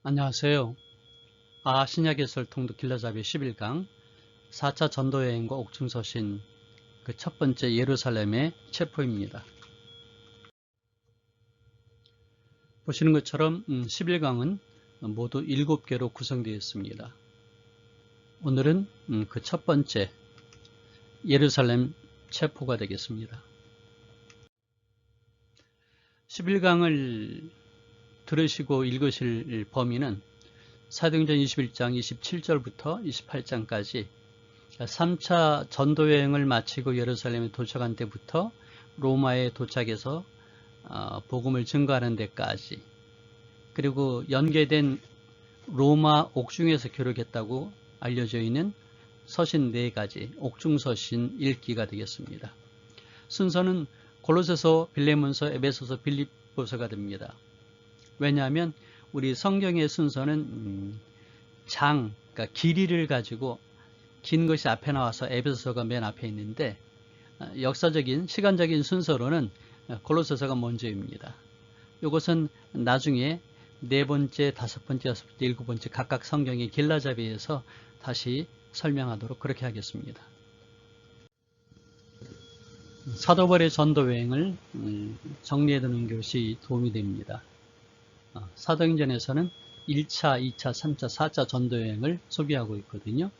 안녕하세요. 신약예설 통독 길라잡이 11강 4차 전도여행과 옥중서신 그 첫 번째 예루살렘의 체포입니다. 보시는 것처럼 11강은 모두 7개로 구성되어 있습니다. 오늘은 그 첫 번째 예루살렘 체포가 되겠습니다. 11강을 들으시고 읽으실 범위는 사도행전 21장 27절부터 28장까지 3차 전도여행을 마치고 예루살렘에 도착한 때부터 로마에 도착해서 복음을 증거하는 데까지, 그리고 연계된 로마 옥중에서 기록했다고 알려져 있는 서신 4가지 옥중서신 읽기가 되겠습니다. 순서는 골로새서, 빌레몬서, 에베소서, 빌립보서가 됩니다. 왜냐하면 우리 성경의 순서는 그러니까 길이를 가지고 긴 것이 앞에 나와서 에베소서가 맨 앞에 있는데, 역사적인 시간적인 순서로는 골로새서가 먼저입니다. 이것은 나중에 4번째, 5번째, 6번째, 7번째 각각 성경의 길라잡이에서 다시 설명하도록 그렇게 하겠습니다. 사도벌의 전도여행을 정리해두는 것이 도움이 됩니다. 사도행전에서는 1차, 2차, 3차, 4차 전도여행을 소개하고 있거든요.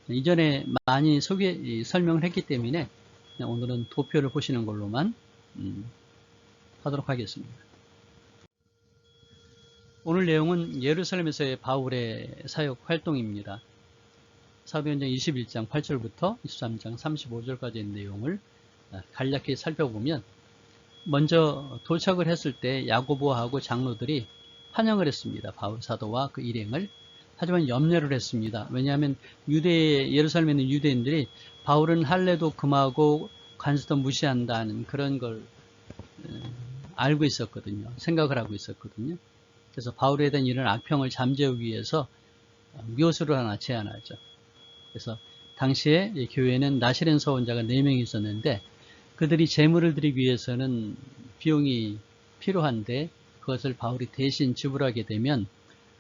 이전에 많이 설명을 했기 때문에 오늘은 도표를 보시는 걸로만 하도록 하겠습니다. 오늘 내용은 예루살렘에서의 바울의 사역 활동입니다. 사도행전 21장 8절부터 23장 35절까지의 내용을 간략히 살펴보면, 먼저 도착을 했을 때 야고보하고 장로들이 환영을 했습니다. 바울 사도와 그 일행을. 하지만 염려를 했습니다. 왜냐하면 예루살렘에 있는 유대인들이 바울은 할례도 금하고 관습도 무시한다는 그런 걸 알고 있었거든요. 생각을 하고 있었거든요. 그래서 바울에 대한 이런 악평을 잠재우기 위해서 묘수를 하나 제안하죠. 그래서 당시에 교회에는 나시렌 서원자가 4명이 있었는데, 그들이 제물을 드리기 위해서는 비용이 필요한데 그것을 바울이 대신 지불하게 되면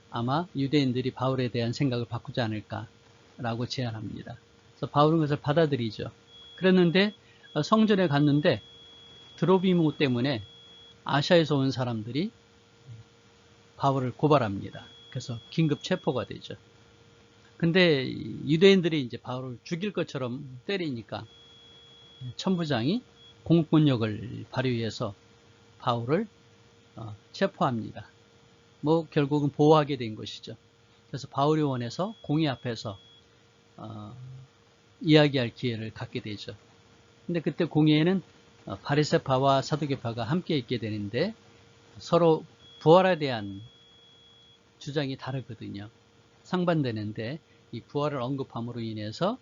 아마 유대인들이 바울에 대한 생각을 바꾸지 않을까라고 제안합니다. 그래서 바울은 그것을 받아들이죠. 그랬는데 성전에 갔는데 드로비모 때문에 아시아에서 온 사람들이 바울을 고발합니다. 그래서 긴급 체포가 되죠. 근데 유대인들이 이제 바울을 죽일 것처럼 때리니까 천부장이 공권력을 발휘해서 바울을 체포합니다. 결국은 보호하게 된 것이죠. 그래서 바울이 원해서 공의 앞에서 이야기할 기회를 갖게 되죠. 근데 그때 공회에는 바리새파와 사두개파가 함께 있게 되는데 서로 부활에 대한 주장이 다르거든요. 상반되는데 이 부활을 언급함으로 인해서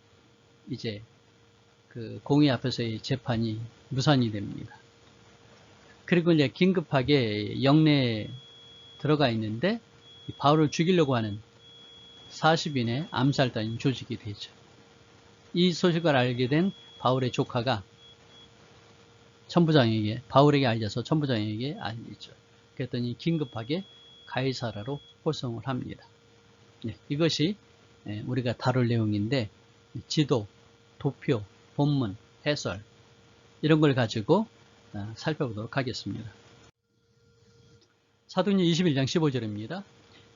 이제 그 공의 앞에서의 재판이 무산이 됩니다. 그리고 이제 긴급하게 영내에 들어가 있는데 바울을 죽이려고 하는 40인의 암살단이 조직이 되죠. 이 소식을 알게 된 바울의 조카가 바울에게 알려서 천부장에게 알리죠. 그랬더니 긴급하게 가이사라로 호송을 합니다. 이것이 우리가 다룰 내용인데, 지도, 도표, 본문, 해설 이런 걸 가지고 살펴보도록 하겠습니다. 사도행전 21장 15절입니다.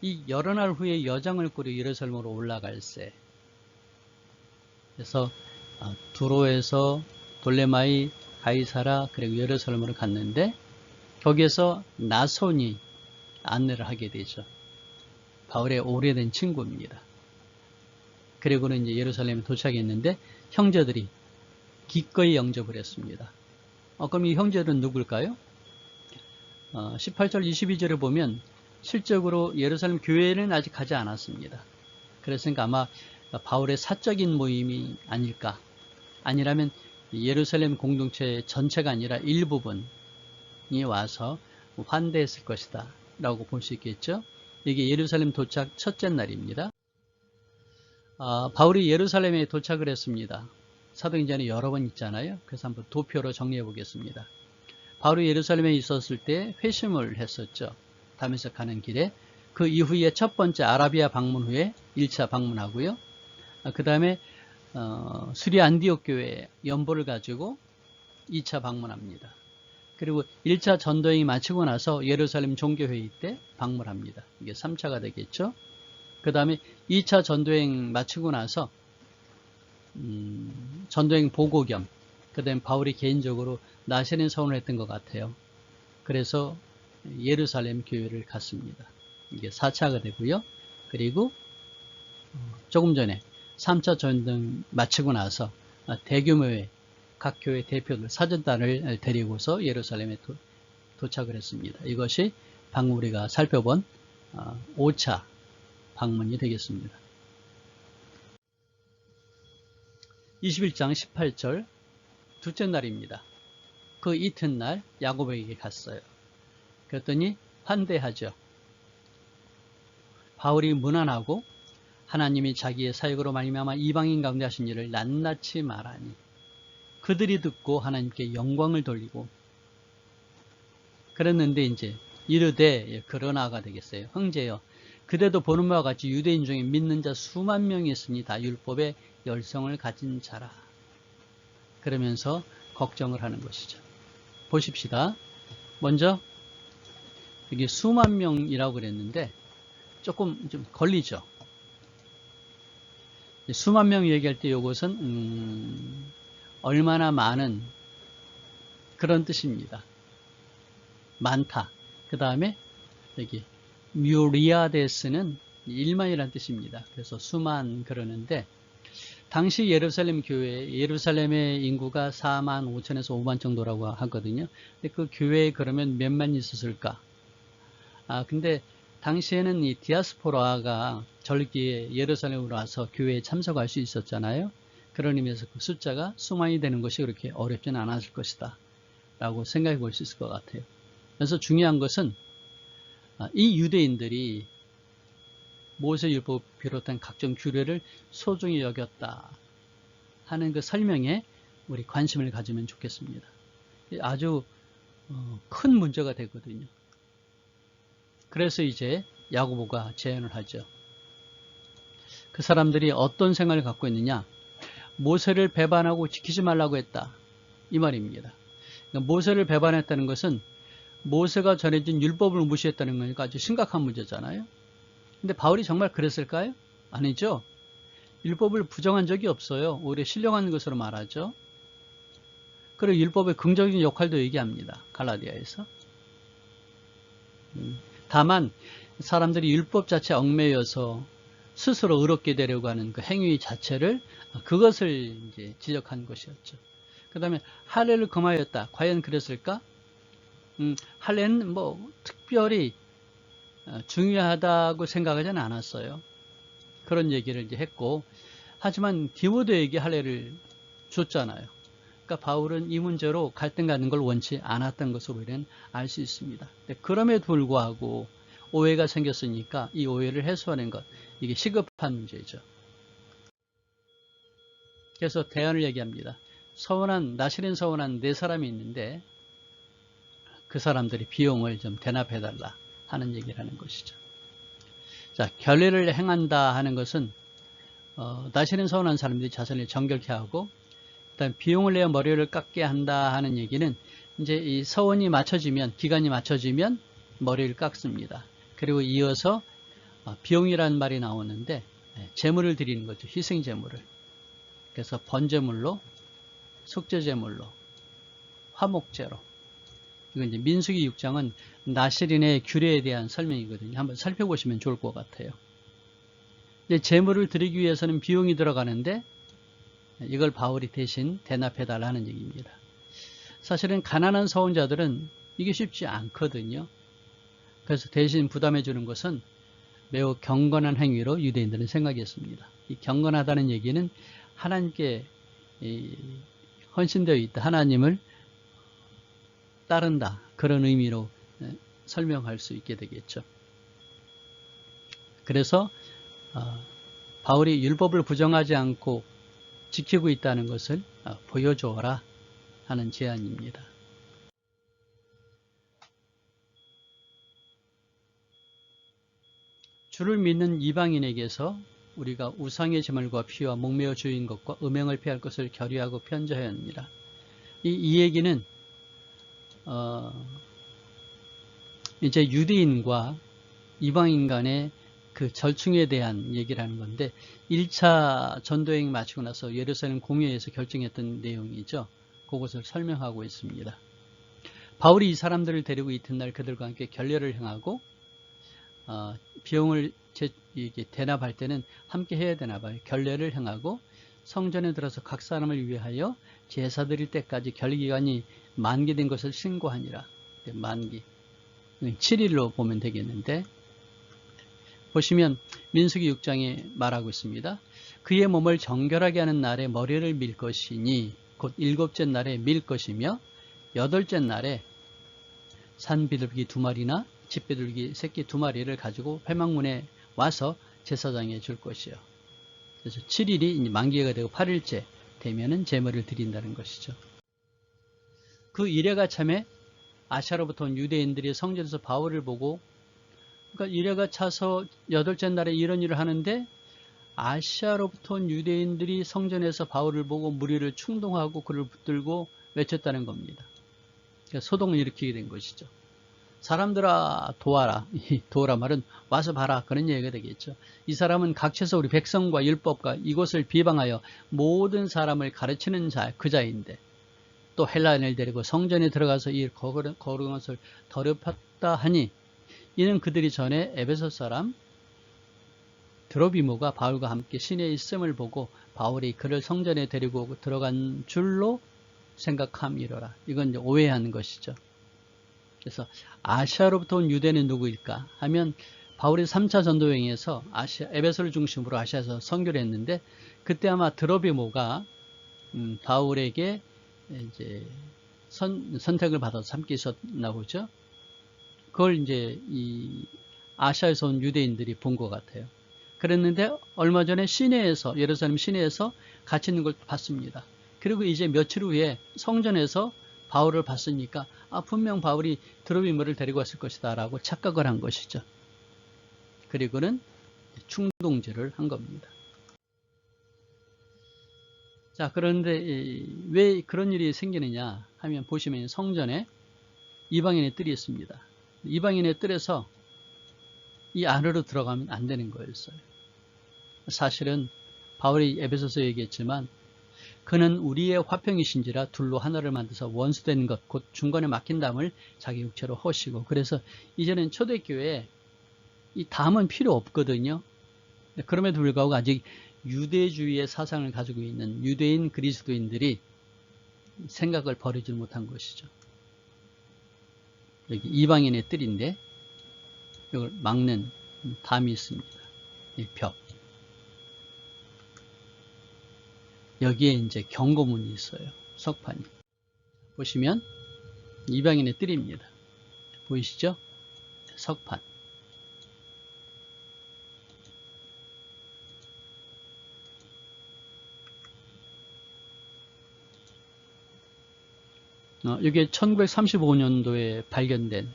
이 여러 날 후에 여장을 꾸려 예루살렘으로 올라갈세. 그래서 두로에서 돌레마이, 가이사라, 그리고 예루살렘으로 갔는데 거기에서 나손이 안내를 하게 되죠. 바울의 오래된 친구입니다. 그리고는 이제 예루살렘에 도착했는데 형제들이 기꺼이 영접을 했습니다. 그럼 이 형제들은 누굴까요? 18절 22절에 보면 실적으로 예루살렘 교회는 아직 가지 않았습니다. 그랬으니까 아마 바울의 사적인 모임이 아닐까. 아니라면 예루살렘 공동체 전체가 아니라 일부분이 와서 환대했을 것이다 라고 볼 수 있겠죠. 이게 예루살렘 도착 첫째 날입니다. 바울이 예루살렘에 도착을 했습니다. 사도행전에 여러 번 있잖아요. 그래서 한번 도표로 정리해 보겠습니다. 바울이 예루살렘에 있었을 때 회심을 했었죠. 다메섹 가는 길에 그 이후에 첫 번째 아라비아 방문 후에 1차 방문하고요. 그 다음에 수리 안디옥 교회 연보를 가지고 2차 방문합니다. 그리고 1차 전도행이 마치고 나서 예루살렘 종교회의 때 방문합니다. 이게 3차가 되겠죠. 그 다음에 2차 전도행 마치고 나서 전도행 보고 겸, 그 다음에 바울이 개인적으로 나시린 서원을 했던 것 같아요. 그래서 예루살렘 교회를 갔습니다. 이게 4차가 되고요. 그리고 조금 전에 3차 전도행 마치고 나서 대규모의 각 교회 대표들 사전단을 데리고서 예루살렘에 도착을 했습니다. 이것이 방금 우리가 살펴본 5차 방문이 되겠습니다. 21장 18절 둘째 날입니다. 그 이튿날 야고보에게 갔어요. 그랬더니 환대하죠. 바울이 문안하고 하나님이 자기의 사역으로 말미암아 이방인 가운데 하신 일을 낱낱이 말하니 그들이 듣고 하나님께 영광을 돌리고 그랬는데 이제 이르되 그러나가 되겠어요. 형제여 그대도 보는 바와 같이 유대인 중에 믿는 자 수만 명이 있으니 다 율법의 열성을 가진 자라. 그러면서 걱정을 하는 것이죠. 보십시다. 먼저 여기 수만 명이라고 그랬는데 조금 좀 걸리죠. 수만 명 얘기할 때 이것은 얼마나 많은 그런 뜻입니다. 많다. 그 다음에 여기 뮤리아데스는 1만이라는 뜻입니다. 그래서 수만 그러는데 당시 예루살렘 교회, 예루살렘의 인구가 4만 5천에서 5만 정도라고 하거든요. 근데 그 교회에 그러면 몇만 있었을까? 근데 당시에는 이 디아스포라가 절기에 예루살렘으로 와서 교회에 참석할 수 있었잖아요. 그런 의미에서 그 숫자가 수만이 되는 것이 그렇게 어렵지는 않았을 것이다 라고 생각해 볼 수 있을 것 같아요. 그래서 중요한 것은 이 유대인들이 모세율법 비롯한 각종 규례를 소중히 여겼다 하는 그 설명에 우리 관심을 가지면 좋겠습니다. 아주 큰 문제가 되거든요. 그래서 이제 야고보가 제안을 하죠. 그 사람들이 어떤 생각을 갖고 있느냐? 모세를 배반하고 지키지 말라고 했다. 이 말입니다. 그러니까 모세를 배반했다는 것은 모세가 전해진 율법을 무시했다는 거니까 아주 심각한 문제잖아요. 근데 바울이 정말 그랬을까요? 아니죠. 율법을 부정한 적이 없어요. 오히려 신령한 것으로 말하죠. 그리고 율법의 긍정적인 역할도 얘기합니다. 갈라디아에서. 다만 사람들이 율법 자체에 얽매여서 스스로 의롭게 되려고 하는 그 행위 자체를 그것을 이제 지적한 것이었죠. 그 다음에 할례를 금하였다. 과연 그랬을까? 할례는 뭐 특별히 중요하다고 생각하지는 않았어요. 그런 얘기를 이제 했고, 하지만 디모데에게 할례를 줬잖아요. 그러니까 바울은 이 문제로 갈등 갖는 걸 원치 않았던 것으로 우리는 알 수 있습니다. 그럼에도 불구하고 오해가 생겼으니까 이 오해를 해소하는 것, 이게 시급한 문제죠. 그래서 대안을 얘기합니다. 나시린 서원한 4사람이 있는데 그 사람들이 비용을 좀 대납해달라 하는 얘기를 하는 것이죠. 자, 결례를 행한다 하는 것은 나시린 서원한 사람들이 자신을 정결케 하고 그다음 비용을 내어 머리를 깎게 한다 하는 얘기는 이제 이 서원이 맞춰지면, 기간이 맞춰지면 머리를 깎습니다. 그리고 이어서 비용이라는 말이 나오는데 제물을 드리는 거죠. 희생 제물을. 그래서 번제물로, 속죄 제물로, 화목제로. 이건 이제 민수기 6장은 나시린의 규례에 대한 설명이거든요. 한번 살펴보시면 좋을 것 같아요. 이제 제물을 드리기 위해서는 비용이 들어가는데 이걸 바울이 대신 대납해달라는 얘기입니다. 사실은 가난한 서원자들은 이게 쉽지 않거든요. 그래서 대신 부담해 주는 것은 매우 경건한 행위로 유대인들은 생각했습니다. 이 경건하다는 얘기는 하나님께 헌신되어 있다. 하나님을 따른다. 그런 의미로 설명할 수 있게 되겠죠. 그래서 바울이 율법을 부정하지 않고 지키고 있다는 것을 보여줘라 하는 제안입니다. 주를 믿는 이방인에게서 우리가 우상의 제물과 피와 목매어 주인 것과 음행을 피할 것을 결의하고 편지하였느니라. 이 얘기는 이제 유대인과 이방인 간의 그 절충에 대한 얘기를 하는 건데 1차 전도여행 마치고 나서 예루살렘 공회에서 결정했던 내용이죠. 그것을 설명하고 있습니다. 바울이 이 사람들을 데리고 이튿날 그들과 함께 결례를 행하고 비용을 대납할 때는 함께 해야 되나 봐요. 결례를 행하고 성전에 들어서 각 사람을 위하여 제사 드릴 때까지 결례기간이 만기된 것을 신고하니라. 만기 7일로 보면 되겠는데, 보시면 민수기 6장에 말하고 있습니다. 그의 몸을 정결하게 하는 날에 머리를 밀 것이니 곧 7째 날에 밀 것이며 8째 날에 산비둘기 2마리나 집비둘기 새끼 2마리를 가지고 회막문에 와서 제사장에 줄 것이요. 그래서 7일이 만기가 되고 8일째 되면은 제물을 드린다는 것이죠. 그 이래가 참에 아시아로부터 온 유대인들이 성전에서 바울을 보고, 그러니까 이래가 차서 8째 날에 이런 일을 하는데 아시아로부터 온 유대인들이 성전에서 바울을 보고 무리를 충동하고 그를 붙들고 외쳤다는 겁니다. 그러니까 소동을 일으키게 된 것이죠. 사람들아 도와라. 이 도와라 말은 와서 봐라, 그런 얘기가 되겠죠. 이 사람은 각처에서 우리 백성과 율법과 이것을 비방하여 모든 사람을 가르치는 그 자인데 또 헬라인을 데리고 성전에 들어가서 이 거룩한 것을 더럽혔다 하니, 이는 그들이 전에 에베소 사람 드로비모가 바울과 함께 시내에 있음을 보고 바울이 그를 성전에 데리고 들어간 줄로 생각함이로라. 이건 이제 오해한 것이죠. 그래서 아시아로부터 온 유대는 누구일까 하면 바울이 3차 전도여행에서 에베소를 중심으로 아시아에서 선교를 했는데, 그때 아마 드로비모가 바울에게 이제 선택을 받아서 함께 있었나 보죠. 그걸 이제 이 아시아에서 온 유대인들이 본 것 같아요. 그랬는데 얼마 전에 시내에서, 예루살렘 시내에서 같이 있는 걸 봤습니다. 그리고 이제 며칠 후에 성전에서 바울을 봤으니까 분명 바울이 드로비모를 데리고 왔을 것이다 라고 착각을 한 것이죠. 그리고는 충동질을 한 겁니다. 자, 그런데 왜 그런 일이 생기느냐 하면, 보시면 성전에 이방인의 뜰이 있습니다. 이방인의 뜰에서 이 안으로 들어가면 안 되는 거였어요. 사실은 바울이 에베소서에 얘기했지만 그는 우리의 화평이신지라 둘로 하나를 만들어서 원수된 것 곧 중간에 막힌 담을 자기 육체로 허시고, 그래서 이제는 초대교회에 이 담은 필요 없거든요. 그럼에도 불구하고 아직 유대주의의 사상을 가지고 있는 유대인 그리스도인들이 생각을 버리지 못한 것이죠. 여기 이방인의 뜰인데 이걸 막는 담이 있습니다. 이 벽. 여기에 이제 경고문이 있어요. 석판이. 보시면 이방인의 뜰입니다. 보이시죠? 석판. 이게 1935년도에 발견된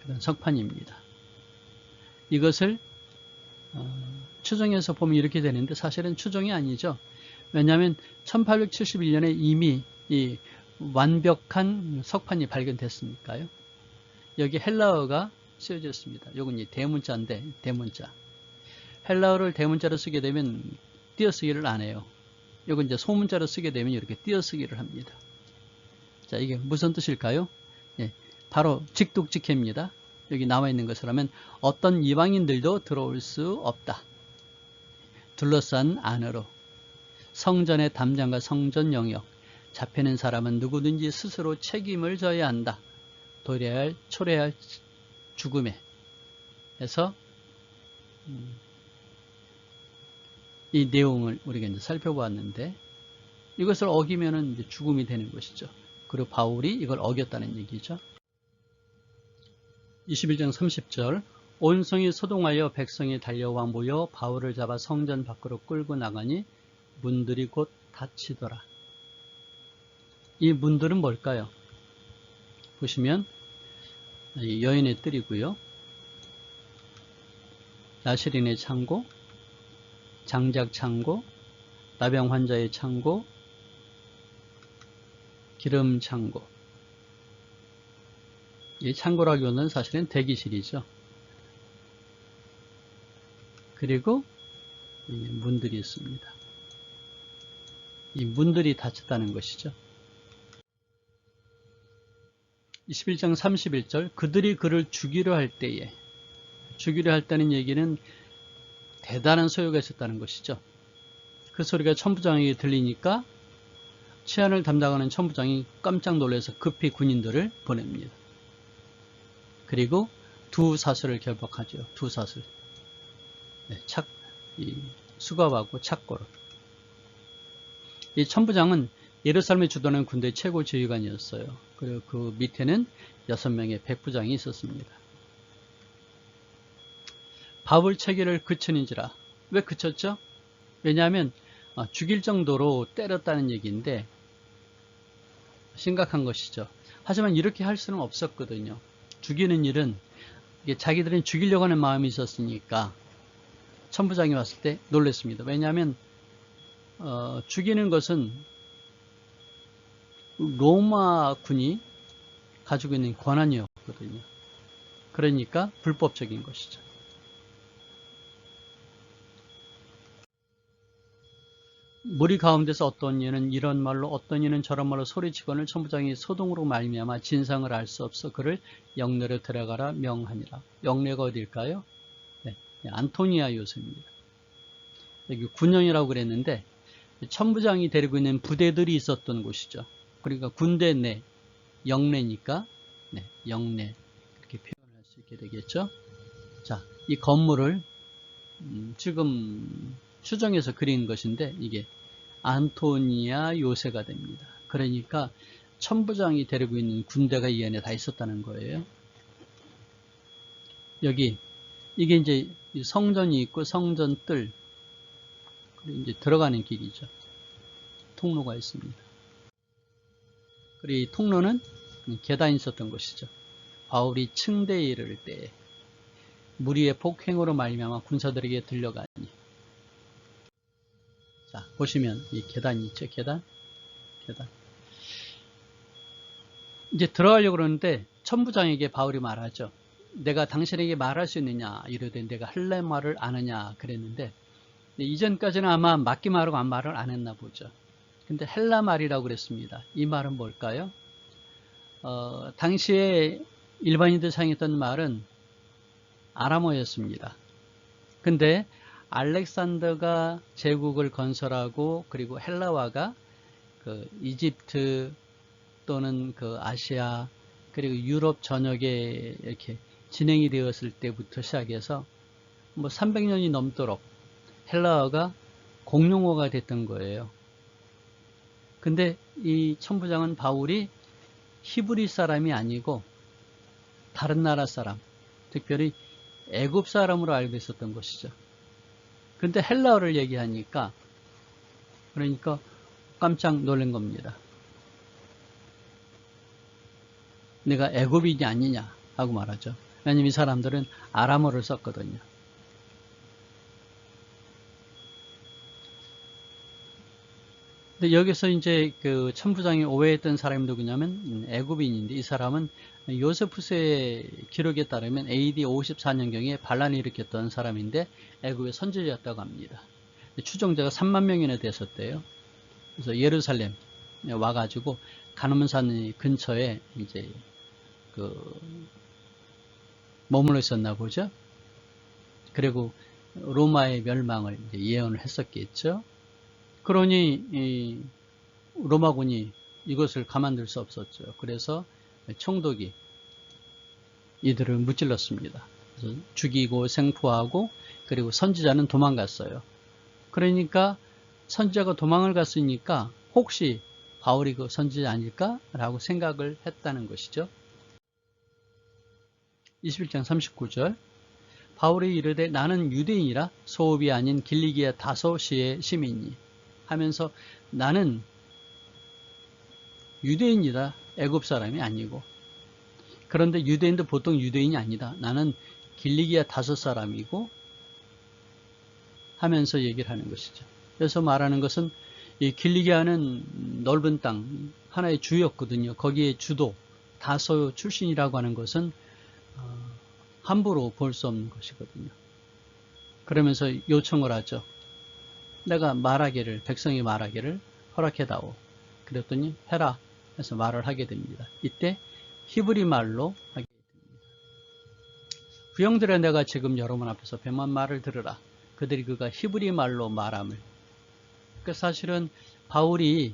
그런 석판입니다. 이것을 추정해서 보면 이렇게 되는데 사실은 추정이 아니죠. 왜냐하면 1871년에 이미 이 완벽한 석판이 발견됐으니까요. 여기 헬라어가 쓰여져 있습니다. 이건 이 대문자인데, 대문자. 헬라어를 대문자로 쓰게 되면 띄어쓰기를 안 해요. 이건 이제 소문자로 쓰게 되면 이렇게 띄어쓰기를 합니다. 자, 이게 무슨 뜻일까요? 예, 바로 직독직해입니다. 여기 나와 있는 것을 하면 어떤 이방인들도 들어올 수 없다. 둘러싼 안으로. 성전의 담장과 성전 영역. 잡히는 사람은 누구든지 스스로 책임을 져야 한다. 도래할, 초래할 죽음에. 해서 이 내용을 우리가 이제 살펴보았는데, 이것을 어기면은 이제 죽음이 되는 것이죠. 그리고 바울이 이걸 어겼다는 얘기죠. 21장 30절. 온 성이 소동하여 백성이 달려와 모여 바울을 잡아 성전 밖으로 끌고 나가니 문들이 곧 닫히더라. 이 문들은 뭘까요? 보시면 여인의 뜰이고요. 나시린의 창고, 장작 창고, 나병 환자의 창고, 기름 창고. 이 창고라기보다는 사실은 대기실이죠. 그리고 문들이 있습니다. 이 문들이 닫혔다는 것이죠. 21장 31절 그들이 그를 죽이려 할 때에, 죽이려 할 때는 얘기는 대단한 소요가 있었다는 것이죠. 그 소리가 천부장에게 들리니까 치안을 담당하는 천부장이 깜짝 놀라서 급히 군인들을 보냅니다. 그리고 두 사슬을 결박하죠. 두 사슬. 네, 수갑하고 착고로. 이 천부장은 예루살렘에 주둔하는 군대 최고 지휘관이었어요. 그리고 그 밑에는 6명의 백부장이 있었습니다. 바울 체계를 그치는지라. 왜 그쳤죠? 왜냐하면 죽일 정도로 때렸다는 얘기인데 심각한 것이죠. 하지만 이렇게 할 수는 없었거든요. 죽이는 일은 자기들은 죽이려고 하는 마음이 있었으니까 천부장이 왔을 때 놀랐습니다. 왜냐하면 죽이는 것은 로마 군이 가지고 있는 권한이었거든요. 그러니까 불법적인 것이죠. 무리 가운데서 어떤 이는 이런 말로 어떤 이는 저런 말로 소리치거늘 천부장이 소동으로 말미암아 진상을 알 수 없어 그를 영내로 데려가라 명하니라. 영내가 어딜까요? 네, 안토니아 요새입니다. 여기 군영이라고 그랬는데 천부장이 데리고 있는 부대들이 있었던 곳이죠. 그러니까 군대 내 영내니까 네, 영내 이렇게 표현할 수 있게 되겠죠. 자, 이 건물을 지금 추정해서 그린 것인데 이게 안토니아 요새가 됩니다. 그러니까 천부장이 데리고 있는 군대가 이 안에 다 있었다는 거예요. 여기 이게 이제 성전이 있고 성전 뜰 그리고 이제 들어가는 길이죠. 통로가 있습니다. 그리고 이 통로는 계단이 있었던 것이죠. 바울이 층대에 이를 때 무리의 폭행으로 말미암아 군사들에게 들려가니. 자, 보시면 이 계단이 있죠. 계단. 이제 들어가려고 그러는데 천부장에게 바울이 말하죠. 내가 당신에게 말할 수 있느냐 이러되 내가 할래 말을 아느냐 그랬는데 이전까지는 아마 맞기만 하고 말을 안 했나 보죠. 근데 헬라 말이라고 그랬습니다. 이 말은 뭘까요? 당시에 일반인들 사용했던 말은 아람어였습니다. 근데 알렉산더가 제국을 건설하고 그리고 헬라화가 그 이집트 또는 그 아시아 그리고 유럽 전역에 이렇게 진행이 되었을 때부터 시작해서 뭐 300년이 넘도록 헬라어가 공용어가 됐던 거예요. 근데 이 천부장은 바울이 히브리 사람이 아니고 다른 나라 사람, 특별히 애굽 사람으로 알고 있었던 것이죠. 근데 헬라어를 얘기하니까 그러니까 깜짝 놀란 겁니다. 내가 애굽인이 아니냐 하고 말하죠. 왜냐면 이 사람들은 아람어를 썼거든요. 근데 여기서 이제 그 천부장이 오해했던 사람이 누구냐면 애굽인인데 이 사람은 요세푸스의 기록에 따르면 AD 54년경에 반란을 일으켰던 사람인데 애굽의 선지자였다고 합니다. 추종자가 3만 명이나 됐었대요. 그래서 예루살렘 와가지고 가늠산 근처에 이제 머물러 있었나 보죠. 그리고 로마의 멸망을 이제 예언을 했었겠죠. 그러니 이 로마군이 이것을 가만둘 수 없었죠. 그래서 총독이 이들을 무찔렀습니다. 그래서 죽이고 생포하고 그리고 선지자는 도망갔어요. 그러니까 선지자가 도망을 갔으니까 혹시 바울이 그 선지자 아닐까라고 생각을 했다는 것이죠. 21장 39절 바울이 이르되 나는 유대인이라 소읍이 아닌 길리기아 다소시의 시민이니 하면서 나는 유대인이다. 애굽 사람이 아니고. 그런데 유대인도 보통 유대인이 아니다. 나는 길리기아 다소 사람이고 하면서 얘기를 하는 것이죠. 그래서 말하는 것은 이 길리기아는 넓은 땅, 하나의 주였거든요. 거기에 주도, 다소 출신이라고 하는 것은 함부로 볼 수 없는 것이거든요. 그러면서 요청을 하죠. 내가 말하기를, 백성이 말하기를 허락해다오. 그랬더니 해라 해서 말을 하게 됩니다. 이때 히브리 말로 하게 됩니다. 구형들의 내가 지금 여러분 앞에서 뱀한 말을 들으라. 그들이 그가 히브리 말로 말함을. 그 사실은 바울이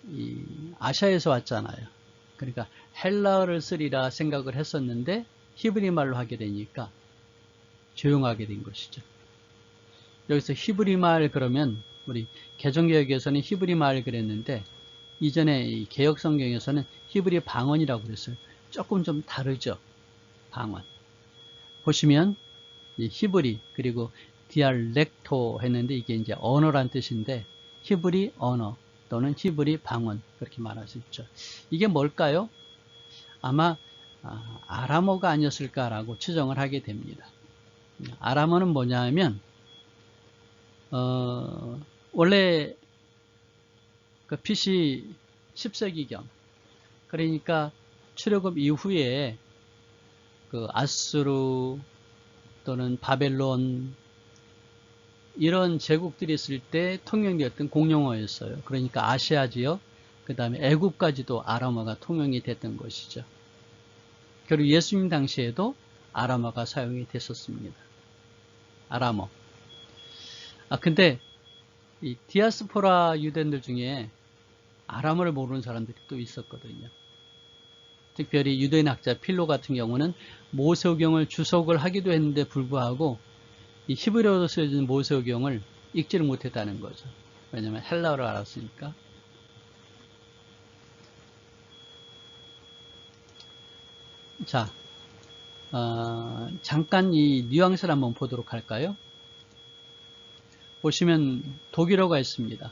이 아시아에서 왔잖아요. 그러니까 헬라어를 쓰리라 생각을 했었는데 히브리 말로 하게 되니까 조용하게 된 것이죠. 여기서 히브리 말 그러면 우리 개정개혁에서는 히브리 말 그랬는데 이전에 이 개혁성경에서는 히브리 방언이라고 그랬어요. 조금 좀 다르죠. 방언. 보시면 이 히브리 그리고 디알렉토 했는데 이게 이제 언어란 뜻인데 히브리 언어 또는 히브리 방언 그렇게 말할 수 있죠. 이게 뭘까요? 아마 아람어가 아니었을까라고 추정을 하게 됩니다. 아람어는 뭐냐 하면 원래 그 BC 10세기경 그러니까 출애굽 이후에 그 아수르 또는 바벨론 이런 제국들이 있을 때 통용되었던 공용어였어요. 그러니까 아시아 지역 그 다음에 애국까지도 아람어가 통용이 됐던 것이죠. 그리고 예수님 당시에도 아람어가 사용이 됐었습니다. 아람어. 근데 이 디아스포라 유대인들 중에 아람어를 모르는 사람들이 또 있었거든요. 특별히 유대인 학자 필로 같은 경우는 모세오경을 주석을 하기도 했는데 불구하고 이 히브리어로 쓰여진 모세오경을 읽지를 못했다는 거죠. 왜냐하면 헬라어를 알았으니까. 자, 잠깐 이 뉘앙스를 한번 보도록 할까요? 보시면 독일어가 있습니다.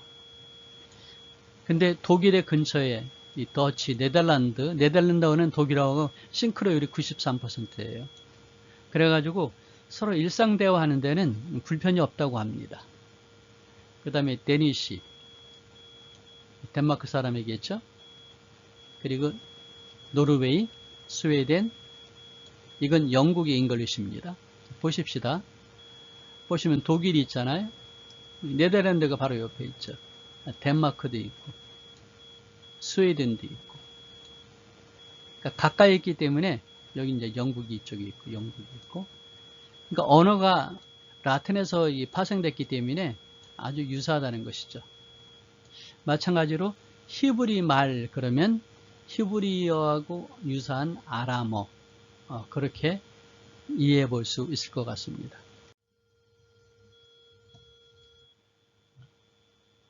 근데 독일의 근처에 이 더치, 네덜란드어는 독일어하고 싱크로율이 93%예요. 그래가지고 서로 일상 대화하는 데는 불편이 없다고 합니다. 그 다음에 데니시, 덴마크 사람이겠죠. 그리고 노르웨이, 스웨덴, 이건 영국의 잉글리시입니다. 보십시다. 보시면 독일이 있잖아요. 네덜란드가 바로 옆에 있죠. 덴마크도 있고 스웨덴도 있고 그러니까 가까이 있기 때문에 여기 이제 영국이 이쪽에 있고 영국이 있고 그러니까 언어가 라틴에서 파생됐기 때문에 아주 유사하다는 것이죠. 마찬가지로 히브리 말 그러면 히브리어하고 유사한 아람어 그렇게 이해해 볼 수 있을 것 같습니다.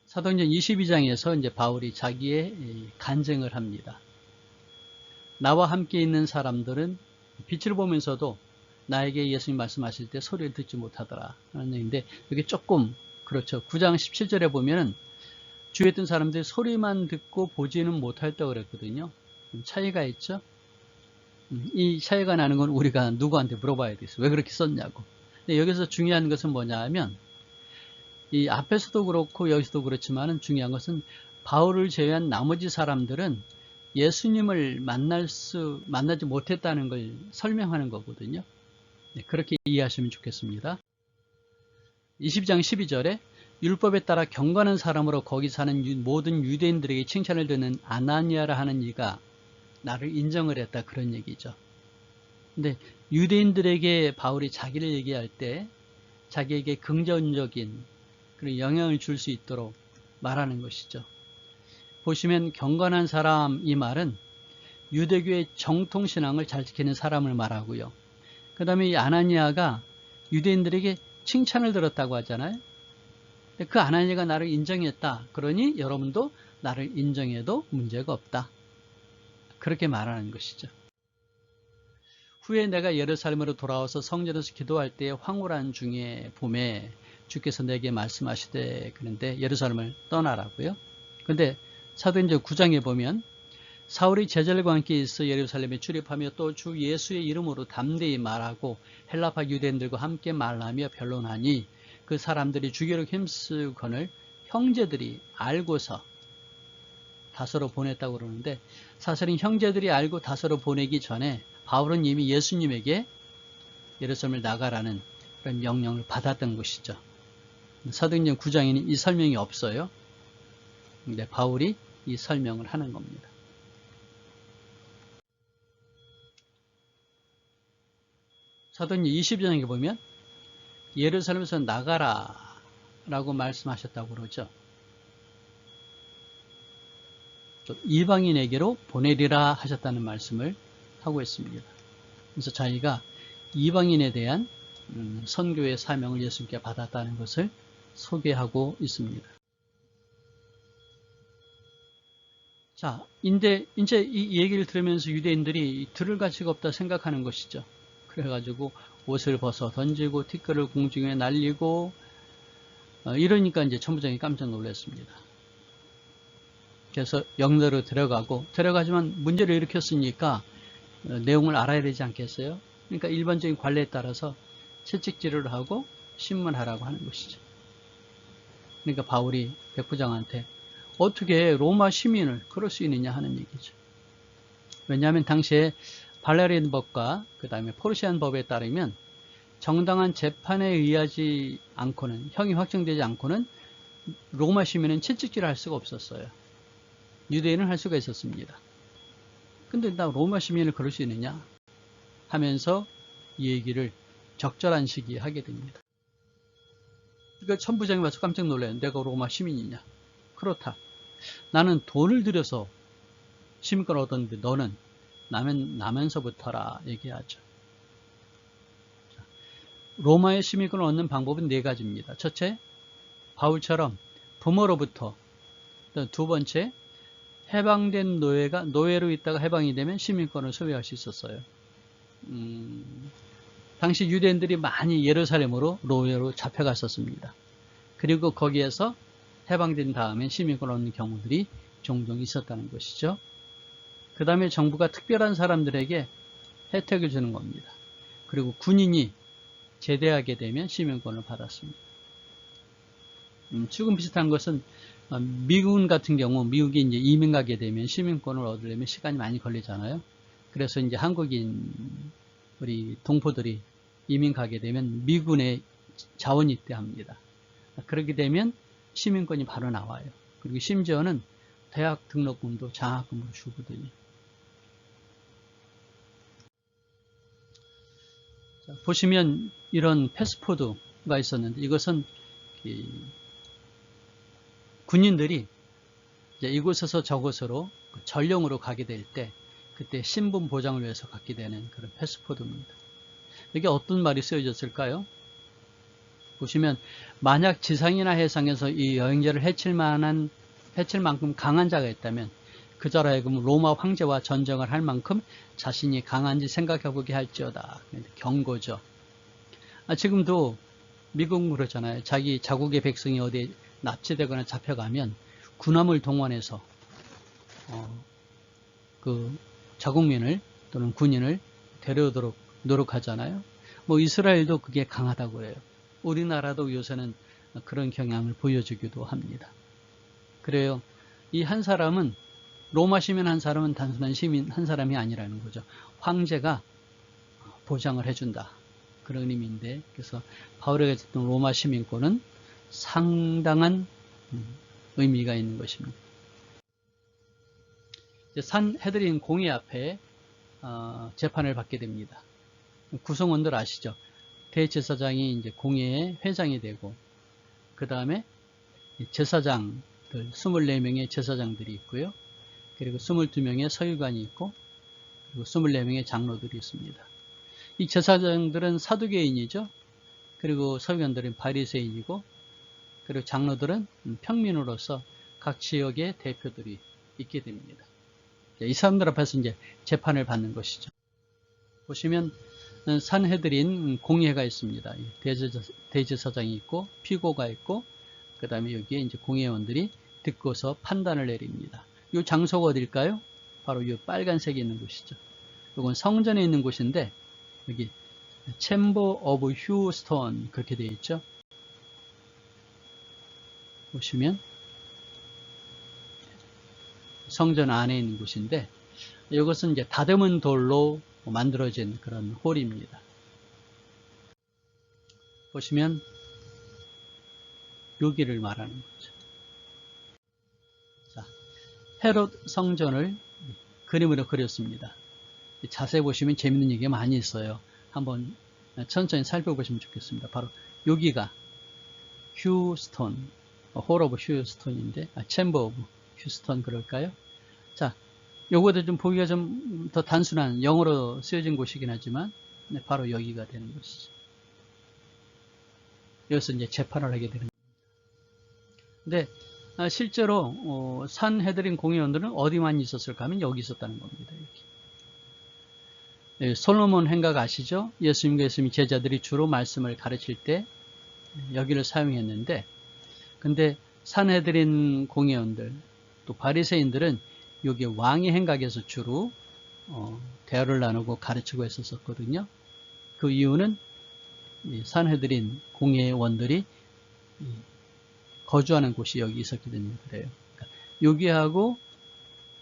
사도행전 22장에서 이제 바울이 자기의 간증을 합니다. 나와 함께 있는 사람들은 빛을 보면서도 나에게 예수님 말씀하실 때 소리를 듣지 못하더라 하는 얘기인데 여기 조금 그렇죠. 9장 17절에 보면은 주위에 있던 사람들이 소리만 듣고 보지는 못했다고 그랬거든요. 차이가 있죠. 이 차이가 나는 건 우리가 누구한테 물어봐야 되겠어요. 왜 그렇게 썼냐고. 근데 여기서 중요한 것은 뭐냐 하면 이 앞에서도 그렇고 여기서도 그렇지만은 중요한 것은 바울을 제외한 나머지 사람들은 예수님을 만나지 못했다는 걸 설명하는 거거든요. 네, 그렇게 이해하시면 좋겠습니다. 22장 12절에 율법에 따라 경건한 사람으로 거기 사는 모든 유대인들에게 칭찬을 듣는 아나니아라 하는 이가 나를 인정을 했다 그런 얘기죠. 근데 유대인들에게 바울이 자기를 얘기할 때 자기에게 긍정적인 그런 영향을 줄 수 있도록 말하는 것이죠. 보시면 경건한 사람 이 말은 유대교의 정통신앙을 잘 지키는 사람을 말하고요. 그 다음에 이 아나니아가 유대인들에게 칭찬을 들었다고 하잖아요. 그 아나니아가 나를 인정했다. 그러니 여러분도 나를 인정해도 문제가 없다. 그렇게 말하는 것이죠. 후에 내가 예루살렘으로 돌아와서 성전에서 기도할 때 황홀한 중에 봄에 주께서 내게 말씀하시되 그런데 예루살렘을 떠나라고요. 그런데 사도행전 9장에 보면 사울이 제자들과 함께 있어 예루살렘에 출입하며 또 주 예수의 이름으로 담대히 말하고 헬라파 유대인들과 함께 말하며 변론하니 그 사람들이 죽이려고 힘쓰건을 형제들이 알고서 다소로 보냈다고 그러는데, 사실은 형제들이 알고 다소로 보내기 전에 바울은 이미 예수님에게 예루살렘을 나가라는 그런 명령을 받았던 것이죠. 사도행전 9장에는 이 설명이 없어요. 근데 바울이 이 설명을 하는 겁니다. 사도행전 20장에 보면 예루살렘에서 나가라 라고 말씀하셨다고 그러죠. 또 이방인에게로 보내리라 하셨다는 말씀을 하고 있습니다. 그래서 자기가 이방인에 대한 선교의 사명을 예수님께 받았다는 것을 소개하고 있습니다. 자, 이제 이 얘기를 들으면서 유대인들이 들을 가치가 없다 생각하는 것이죠. 그래가지고 옷을 벗어 던지고 티끌을 공중에 날리고 이러니까 이제 천부장이 깜짝 놀랐습니다. 그래서 영내로 들어가지만 문제를 일으켰으니까 내용을 알아야 되지 않겠어요? 그러니까 일반적인 관례에 따라서 채찍질을 하고 신문하라고 하는 것이죠. 그러니까 바울이 백부장한테 어떻게 로마 시민을 그럴 수 있느냐 하는 얘기죠. 왜냐하면 당시에 발라리안 법과 그 다음에 포르시안 법에 따르면 정당한 재판에 의하지 않고는, 형이 확정되지 않고는 로마 시민은 채찍질을 할 수가 없었어요. 유대인은 할 수가 있었습니다. 근데 나 로마 시민을 그럴 수 있느냐 하면서 이 얘기를 적절한 시기에 하게 됩니다. 그러니까 천부장이 와서 깜짝 놀라요. 내가 로마 시민이냐? 그렇다. 나는 돈을 들여서 시민권을 얻었는데 너는 나면서부터라 얘기하죠. 로마의 시민권을 얻는 방법은 네 가지입니다. 첫째, 바울처럼 부모로부터. 두 번째, 해방된 노예로 있다가 해방이 되면 시민권을 소유할 수 있었어요. 당시 유대인들이 많이 예루살렘으로 노예로 잡혀갔었습니다. 그리고 거기에서 해방된 다음에 시민권을 얻는 경우들이 종종 있었다는 것이죠. 그 다음에 정부가 특별한 사람들에게 혜택을 주는 겁니다. 그리고 군인이 제대하게 되면 시민권을 받았습니다. 조금 비슷한 것은 미군 같은 경우, 미국이 이제 이민 가게 되면 시민권을 얻으려면 시간이 많이 걸리잖아요. 그래서 이제 한국인 우리 동포들이 이민 가게 되면 미군에 자원 입대합니다. 그렇게 되면 시민권이 바로 나와요. 그리고 심지어는 대학 등록금도 장학금으로 주거든요. 자, 보시면 이런 패스포드가 있었는데, 이것은 군인들이 이제 이곳에서 저곳으로 전령으로 가게 될 때 그때 신분 보장을 위해서 갖게 되는 그런 패스포드입니다. 여기 어떤 말이 쓰여졌을까요? 보시면 만약 지상이나 해상에서 이 여행자를 해칠 만큼 강한 자가 있다면 그자로 하여금 로마 황제와 전쟁을 할 만큼 자신이 강한지 생각해보게 할지어다. 경고죠. 지금도 미국은 그러잖아요. 자기 자국의 백성이 어디에 납치되거나 잡혀가면 군함을 동원해서 그 자국민을 또는 군인을 데려오도록 노력하잖아요. 뭐 이스라엘도 그게 강하다고 해요. 우리나라도 요새는 그런 경향을 보여주기도 합니다. 그래요. 이 한 사람은, 로마 시민 한 사람은 단순한 시민 한 사람이 아니라는 거죠. 황제가 보장을 해준다. 그런 의미인데, 그래서 바울에게 줬던 로마 시민권은 상당한 의미가 있는 것입니다. 산헤드린 공회 앞에 재판을 받게 됩니다. 구성원들 아시죠? 대제사장이 이제 공회의 회장이 되고, 그 다음에 제사장들 24명의 제사장들이 있고요. 그리고 22명의 서기관이 있고, 그리고 24명의 장로들이 있습니다. 이 제사장들은 사두개인이죠. 그리고 서기관들은 바리새인이고, 그리고 장로들은 평민으로서 각 지역의 대표들이 있게 됩니다. 이 사람들 앞에서 이제 재판을 받는 것이죠. 보시면 산헤드린 공회가 있습니다. 대제사장이 있고 피고가 있고, 그 다음에 여기에 이제 공회원들이 듣고서 판단을 내립니다. 이 장소가 어딜까요? 바로 이 빨간색이 있는 곳이죠. 이건 성전에 있는 곳인데, 여기 챔버 오브 휴스톤 그렇게 되어 있죠. 보시면 성전 안에 있는 곳인데, 이것은 이제 다듬은 돌로 만들어진 그런 홀입니다. 보시면 여기를 말하는 거죠. 자, 헤롯 성전을 그림으로 그렸습니다. 자세히 보시면 재밌는 얘기가 많이 있어요. 한번 천천히 살펴보시면 좋겠습니다. 바로 여기가 휴스톤, 홀 오브 휴스톤인데, 챔버 오브 휴스톤 그럴까요? 자, 요거도 좀 보기가 좀 더 단순한 영어로 쓰여진 곳이긴 하지만, 바로 여기가 되는 것이죠. 여기서 이제 재판을 하게 되는 겁니다. 근데 실제로 산헤드린 공회원들은 어디만 있었을까 하면 여기 있었다는 겁니다. 여기. 솔로몬 행각 아시죠? 예수님이 제자들이 주로 말씀을 가르칠 때 여기를 사용했는데, 근데 산헤드린 공회원들 또 바리새인들은 여기 왕의 행각에서 주로 대화를 나누고 가르치고 했었거든요. 그 이유는 산헤드린 공회원들이 거주하는 곳이 여기 있었기 때문에 그래요. 그러니까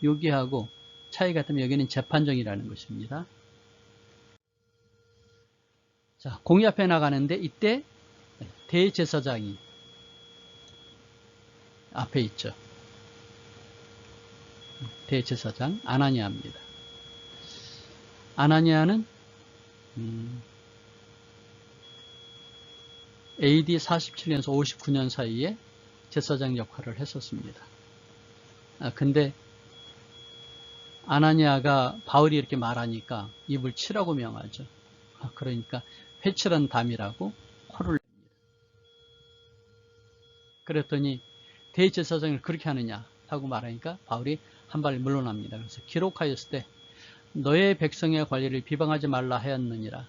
여기하고 차이가 있다면 여기는 재판정이라는 것입니다. 자, 공의 앞에 나가는데 이때 대제사장이 앞에 있죠. 대제사장 아나니아입니다. 아나니아는 AD 47년에서 59년 사이에 제사장 역할을 했었습니다. 근데 아나니아가 바울이 이렇게 말하니까 입을 치라고 명하죠. 그러니까 회칠한 담이라고 화를 냅니다. 그랬더니 대제사장을 그렇게 하느냐 하고 말하니까 바울이 한 발 물러납니다. 그래서 기록하였을 때 너의 백성의 관리를 비방하지 말라 하였느니라.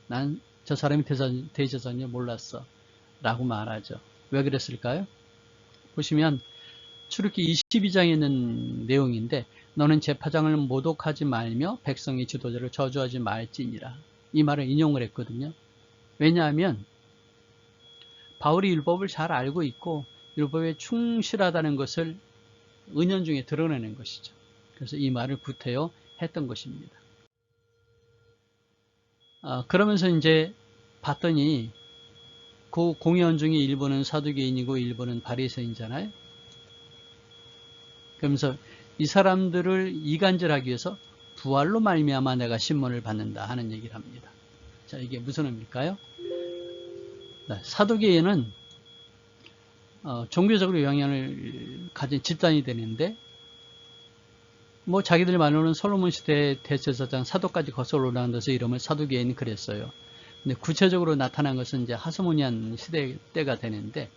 난 저 사람이 대제사장을 몰랐어 라고 말하죠. 왜 그랬을까요? 보시면 출애굽기 22장에 있는 내용인데, 너는 제사장을 모독하지 말며 백성의 지도자를 저주하지 말지니라. 이 말을 인용을 했거든요. 왜냐하면 바울이 율법을 잘 알고 있고 율법에 충실하다는 것을 은연중에 드러내는 것이죠. 그래서 이 말을 구태여 했던 것입니다. 그러면서 이제 봤더니 그 공회원 중에 일부는 사두개인이고 일부는 바리새인이잖아요. 그러면서 이 사람들을 이간질하기 위해서 부활로 말미암아 내가 신문을 받는다 하는 얘기를 합니다. 자, 이게 무슨 의미일까요? 사두개인은 종교적으로 영향을 가진 집단이 되는데, 뭐 자기들 말로는 솔로몬 시대 대제사장 사도까지 거슬러 올라간 데서 이름을 사두개인 그랬어요. 근데 구체적으로 나타난 것은 이제 하스모니안 시대 때가 되는데,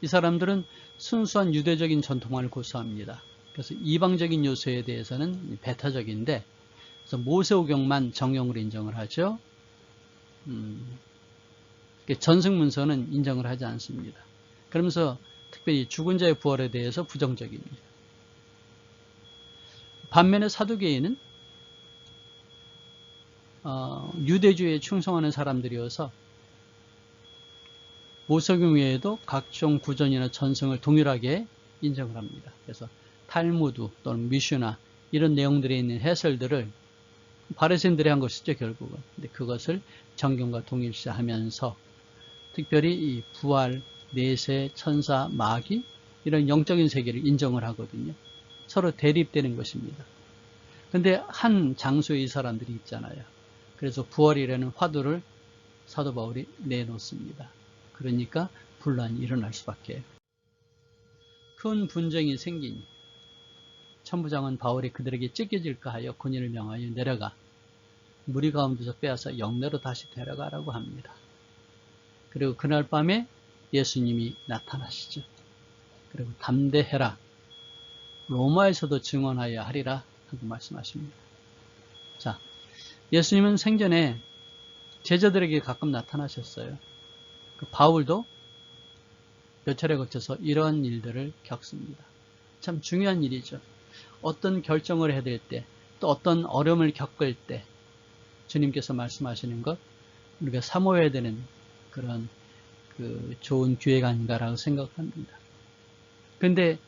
이 사람들은 순수한 유대적인 전통만을 고수합니다. 그래서 이방적인 요소에 대해서는 배타적인데, 그래서 모세오경만 정형으로 인정을 하죠. 전승문서는 인정을 하지 않습니다. 그러면서 특별히 죽은 자의 부활에 대해서 부정적입니다. 반면에 사두개인은 유대주의에 충성하는 사람들이어서 모세오경 외에도 각종 구전이나 전승을 동일하게 인정을 합니다. 그래서 탈무드 또는 미슈나 이런 내용들에 있는 해설들을 바리새인들이 한 것이죠, 결국은. 근데 그것을 정경과 동일시하면서 특별히 이 부활, 내세, 천사, 마귀 이런 영적인 세계를 인정을 하거든요. 서로 대립되는 것입니다. 근데 한 장소에 이 사람들이 있잖아요. 그래서 부활이라는 화두를 사도 바울이 내놓습니다. 그러니까 분란이 일어날 수밖에. 큰 분쟁이 생기니 천부장은 바울이 그들에게 찢겨질까 하여 군인을 명하여 내려가 무리 가운데서 빼앗아 영내로 다시 데려가라고 합니다. 그리고 그날 밤에 예수님이 나타나시죠. 그리고 담대해라. 로마에서도 증언하여 하리라 하고 말씀하십니다. 자, 예수님은 생전에 제자들에게 가끔 나타나셨어요. 그 바울도 몇 차례 거쳐서 이런 일들을 겪습니다. 참 중요한 일이죠. 어떤 결정을 해야 될 때, 또 어떤 어려움을 겪을 때 주님께서 말씀하시는 것 우리가 사모해야 되는 그런 좋은 기회가 아닌가라고 생각합니다. 근데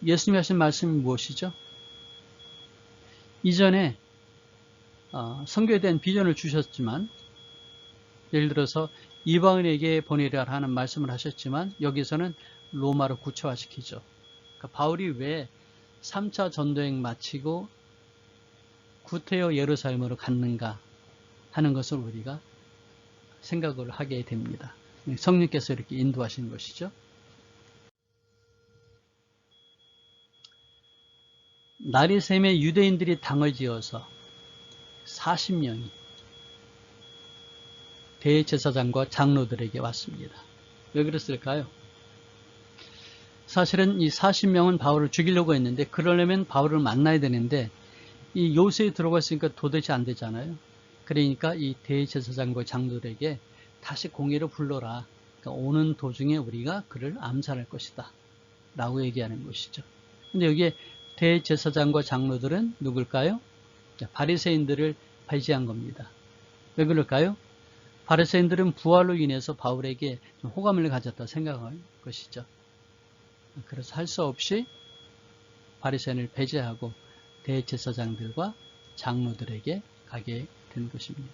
예수님이 하신 말씀이 무엇이죠? 이전에 선교에 대한 비전을 주셨지만, 예를 들어서 이방인에게 보내라 하는 말씀을 하셨지만 여기서는 로마로 구체화시키죠. 그러니까 바울이 왜 3차 전도행 마치고 구태여 예루살렘으로 갔는가 하는 것을 우리가 생각을 하게 됩니다. 성령께서 이렇게 인도하시는 것이죠. 나리샘에 유대인들이 당을 지어서 40명이 대제사장과 장로들에게 왔습니다. 왜 그랬을까요? 사실은 이 40명은 바울을 죽이려고 했는데, 그러려면 바울을 만나야 되는데 이 요새에 들어갔으니까 도대체 안 되잖아요. 그러니까 이 대제사장과 장로들에게 다시 공회로 불러라. 그러니까 오는 도중에 우리가 그를 암살할 것이다 라고 얘기하는 것이죠. 근데 여기에 대제사장과 장로들은 누굴까요? 바리새인들을 배제한 겁니다. 왜 그럴까요? 바리새인들은 부활로 인해서 바울에게 좀 호감을 가졌다 생각할 것이죠. 그래서 할 수 없이 바리새인을 배제하고 대제사장들과 장로들에게 가게 된 것입니다.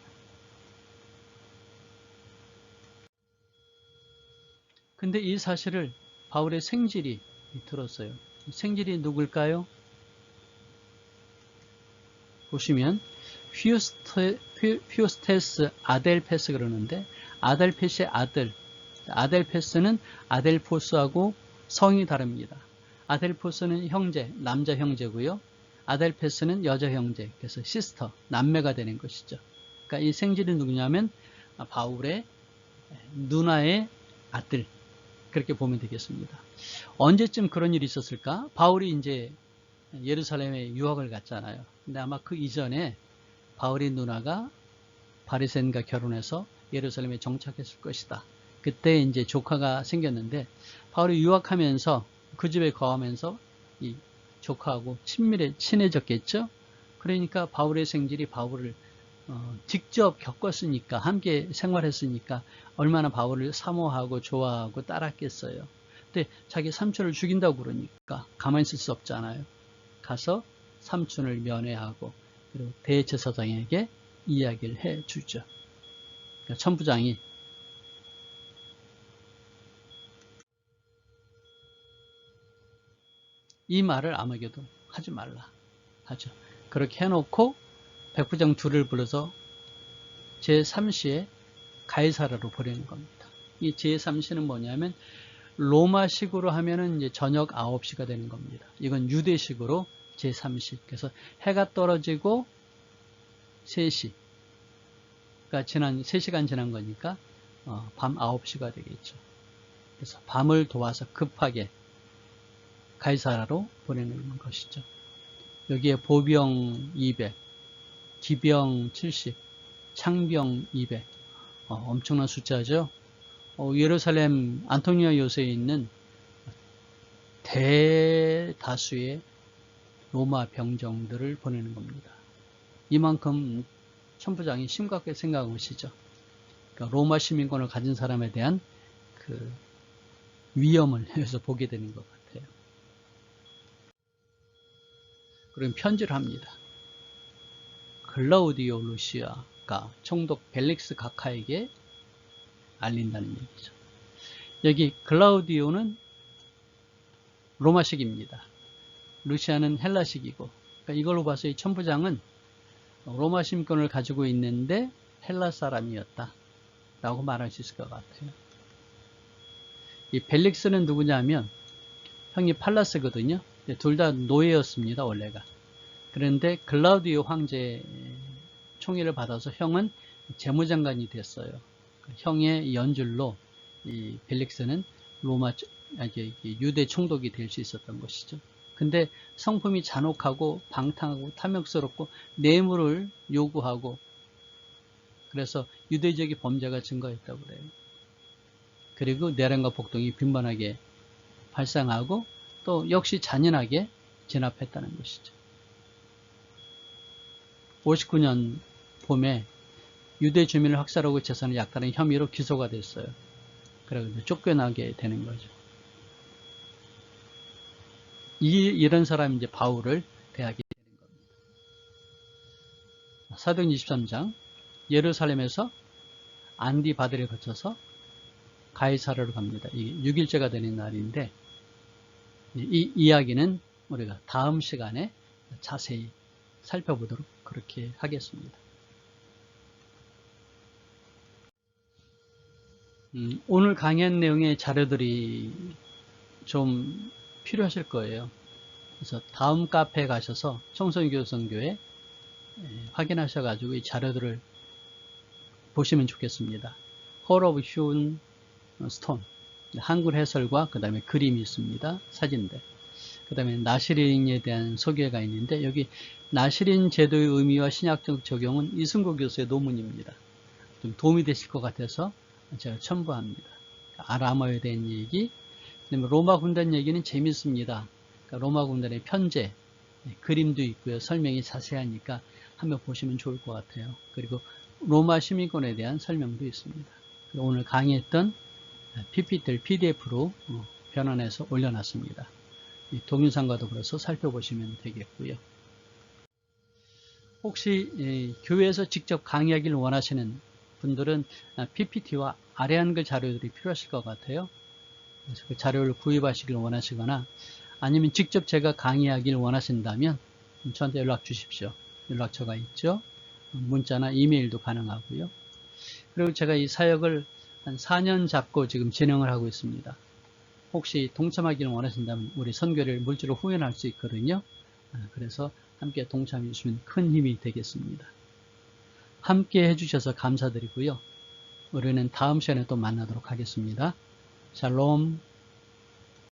근데 이 사실을 바울의 생질이 들었어요. 생질이 누굴까요? 보시면 휴스테스 아델페스 그러는데, 아델페스의 아들, 아델페스는 아델포스하고 성이 다릅니다. 아델포스는 형제, 남자 형제고요. 아델페스는 여자 형제, 그래서 시스터, 남매가 되는 것이죠. 그러니까 이 생질이 누구냐면 바울의 누나의 아들, 그렇게 보면 되겠습니다. 언제쯤 그런 일이 있었을까? 바울이 이제 예루살렘에 유학을 갔잖아요. 근데 아마 그 이전에 바울의 누나가 바리새인과 결혼해서 예루살렘에 정착했을 것이다. 그때 이제 조카가 생겼는데, 바울이 유학하면서 그 집에 거하면서 이 조카하고 친해졌겠죠. 그러니까 바울의 생질이 바울을 직접 겪었으니까, 함께 생활했으니까 얼마나 바울을 사모하고 좋아하고 따랐겠어요. 근데 자기 삼촌을 죽인다고 그러니까 가만히 있을 수 없잖아요. 가서 삼촌을 면회하고 그리고 대제사장에게 이야기를 해주죠. 그러니까 천부장이 이 말을 아무에게도 하지 말라 하죠. 그렇게 해놓고 백부장 둘을 불러서 제3시에 가이사라로 보내는 겁니다. 이 제3시는 뭐냐면 로마식으로 하면은 이제 저녁 9시가 되는 겁니다. 이건 유대식으로 제3시. 그래서 해가 떨어지고 3시. 그러니까 3시간 지난 거니까 밤 9시가 되겠죠. 그래서 밤을 도와서 급하게 가이사라로 보내는 것이죠. 여기에 보병 200, 기병 70, 창병 200. 엄청난 숫자죠. 예루살렘 안토니아 요새에 있는 대다수의 로마 병정들을 보내는 겁니다. 이만큼 천부장이 심각하게 생각한 것이죠. 그러니까 로마 시민권을 가진 사람에 대한 그 위험을 여기서 보게 되는 것 같아요. 그럼 편지를 합니다. 클라우디오 루시아가 총독 벨릭스 각하에게 알린다는 얘기죠. 여기 클라우디오는 로마식입니다. 루시아는 헬라식이고, 그러니까 이걸로 봐서 이 천부장은 로마 시민권을 가지고 있는데 헬라 사람이었다 라고 말할 수 있을 것 같아요. 이 벨릭스는 누구냐면 형이 팔라스거든요. 둘 다 노예였습니다, 원래가. 그런데 클라우디오 황제 총애를 받아서 형은 재무장관이 됐어요. 형의 연줄로 이 벨릭스는 유대 총독이 될 수 있었던 것이죠. 근데 성품이 잔혹하고 방탕하고 탐욕스럽고 뇌물을 요구하고, 그래서 유대적인 범죄가 증가했다고 그래요. 그리고 내란과 폭동이 빈번하게 발생하고 또 역시 잔인하게 진압했다는 것이죠. 59년 봄에 유대 주민을 학살하고 재산을 약탈한 혐의로 기소가 됐어요. 그래서 쫓겨나게 되는 거죠. 이런 사람이 이제 바울을 대하게 되는 겁니다. 사도행 23장, 예루살렘에서 안디바들을 거쳐서 가이사르로 갑니다. 이게 6일째가 되는 날인데, 이 이야기는 우리가 다음 시간에 자세히 살펴보도록 그렇게 하겠습니다. 오늘 강연 내용의 자료들이 좀 필요하실 거예요. 그래서 다음 카페에 가셔서 청송교성교회 확인하셔가지고 이 자료들을 보시면 좋겠습니다. Hall of Hewn Stone, 한글 해설과 그 다음에 그림이 있습니다. 사진들. 그 다음에 나시린에 대한 소개가 있는데, 여기 나시린 제도의 의미와 신약적 적용은 이승구 교수의 논문입니다. 좀 도움이 되실 것 같아서 제가 첨부합니다. 아람어에 대한 얘기, 그다음에 로마 군단 얘기는 재밌습니다. 그러니까 로마 군단의 편제, 그림도 있고요. 설명이 자세하니까 한번 보시면 좋을 것 같아요. 그리고 로마 시민권에 대한 설명도 있습니다. 오늘 강의했던 PPT를 PDF로 변환해서 올려놨습니다. 동영상과도 그래서 살펴보시면 되겠고요. 혹시 교회에서 직접 강의하기를 원하시는 분들은 PPT와 아래 한글 자료들이 필요하실 것 같아요. 그래서 그 자료를 구입하시길 원하시거나 아니면 직접 제가 강의하기를 원하신다면 저한테 연락 주십시오. 연락처가 있죠. 문자나 이메일도 가능하고요. 그리고 제가 이 사역을 한 4년 잡고 지금 진행을 하고 있습니다. 혹시 동참하기를 원하신다면 우리 선교를 물질로 후원할 수 있거든요. 그래서 함께 동참해 주시면 큰 힘이 되겠습니다. 함께 해주셔서 감사드리고요. 우리는 다음 시간에 또 만나도록 하겠습니다. 샬롬.